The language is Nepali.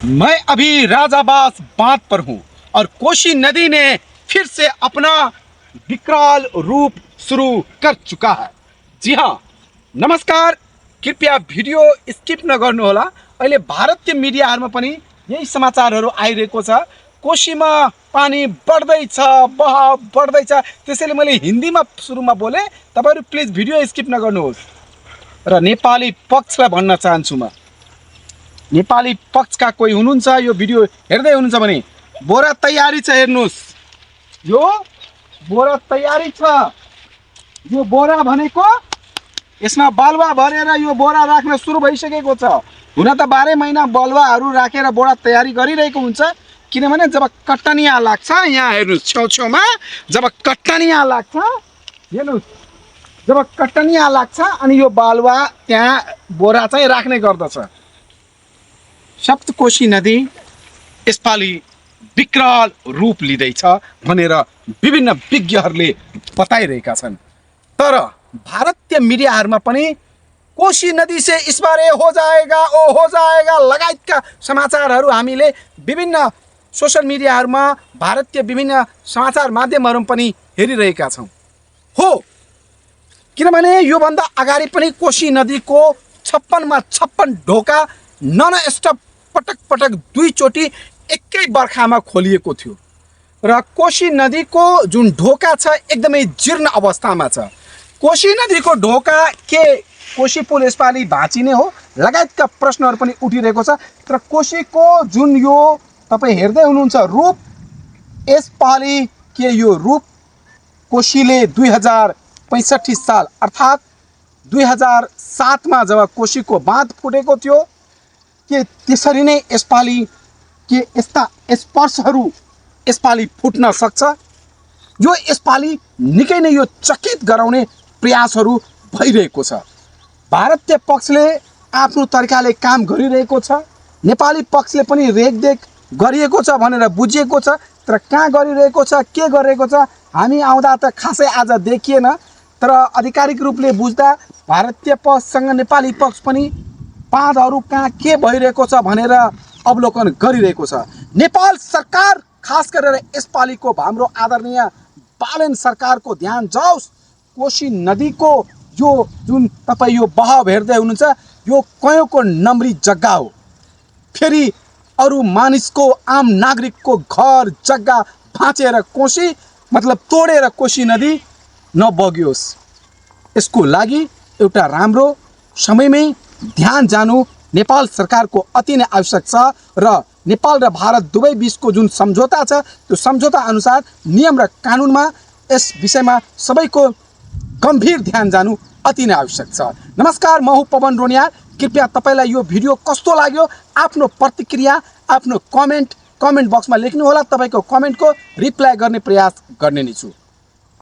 मैं अभी राजाबास बांध पर हूं और कोसी नदी ने फिर से अपना विकराल रूप शुरू कर चुका है। जी हाँ, नमस्कार। कृपया भिडियो स्किप नगर्नुहोला। अहिले भारतीय मिडियाहरुमा पनि यही समाचारहरू आइरहेको छ। कोसीमा पानी बढ्दैछ, बहाव बढ्दैछ। त्यसैले मैले हिन्दीमा सुरुमा बोले, तपाईहरु प्लिज भिडियो स्किप नगर्नुहोस्। र नेपाली पक्षलाई भन्न चाहन्छु म, नेपाली पक्षका कोही हुनुहुन्छ यो भिडियो हेर्दै हुनुहुन्छ भने बोरा तयारी छ, हेर्नुस्। यो बोरा तयारी छ। यो बोरा भनेको यसमा बालुवा भरेर यो बोरा राख्न सुरु भइसकेको छ। हुन त 12 महिना बालुवाहरू राखेर बोरा तयारी गरिरहेको हुन्छ, किनभने जब कट्टनिया लाग्छ, यहाँ हेर्नुस् छेउछेउमा जब कट्टनिया लाग्छ, हेर्नुस्, जब कट्टनिया लाग्छ अनि यो बालुवा त्यहाँ बोरा चाहिँ राख्ने गर्दछ। सप्तकोशी नदी यसपालि विकराल रूप लिँदैछ भनेर विभिन्न विज्ञहरूले बताइरहेका छन्। तर भारतीय मिडियाहरुमा पनि कोशी नदी से इस बार ये हो जाएगा, ओ हो जाएगा लगायतका समाचारहरू हामीले विभिन्न सोशल मिडियाहरुमा, भारतीय विभिन्न समाचार माध्यमहरुमा पनि हेरिरहेका छौं। हो, किनभने यो भन्दा अगाडि पनि कोशी नदीको 56 मा 56 ढोका नन स्टप पटक पटक दुईचोटी एकै बर्खामा खोलिएको थियो र कोशी नदीको जुन ढोका छ एकदमै जीर्ण अवस्थामा छ। कोशी नदीको ढोका के कोशी पुल यसपालि भाँचिने हो लगायतका प्रश्नहरू पनि उठिरहेको छ। तर कोशीको जुन यो तपाई हेर्दै हुनुहुन्छ रूप, यसपालि के यो रूप कोशीले 2065 साल अर्थात् 2007 मा जब कोशीको बाँध फुटेको थियो, के त्यसरी नै यसपालि के यस्ता स्पर्शहरू यसपालि फुट्न सक्छ? यो यसपालि निकै नै यो चकित गराउने प्रयासहरू भइरहेको छ। भारतीय पक्षले आफ्नो तरिकाले काम गरिरहेको छ, नेपाली पक्षले पनि रेखदेख गरिएको छ भनेर बुझिएको छ। तर कहाँ गरिरहेको छ, के गरिरहेको छ, हामी आउँदा त खासै आज देखिएन। तर आधिकारिक रूपले बुझ्दा भारतीय पक्षसँग नेपाली पक्ष पनि बाँधहरू कहाँ के भइरहेको छ भनेर अवलोकन गरिरहेको छ। नेपाल सरकार खास गरेर यसपालिको हाम्रो आदरणीय बालन सरकारको ध्यान जाओस्। कोशी नदीको यो जुन तपाई यो बहाव हेर्दै हुनुहुन्छ, यो कयौंको नम्री जग्गा हो। फेरि अरु मानिसको, आम नागरिकको घर जग्गा भाँचेर कोशी मतलब तोडेर कोशी नदी नबग्योस्। यसको लागि एउटा राम्रो समयमै ध्यान जानु नेपाल सरकारको अति नै आवश्यक छ र नेपाल र भारत दुवै बीचको जुन सम्झौता छ त्यो सम्झौता अनुसार नियम र कानुनमा यस विषयमा सबैको गम्भीर ध्यान जानु अति नै आवश्यक छ। नमस्कार, म हुँ पवन रोनियार। कृपया तपाईलाई यो भिडियो कस्तो लाग्यो आफ्नो प्रतिक्रिया, आफ्नो कमेन्ट बक्समा लेख्नु होला। तपाईको कमेन्टको रिप्लाई गर्ने प्रयास गर्ने नै छु।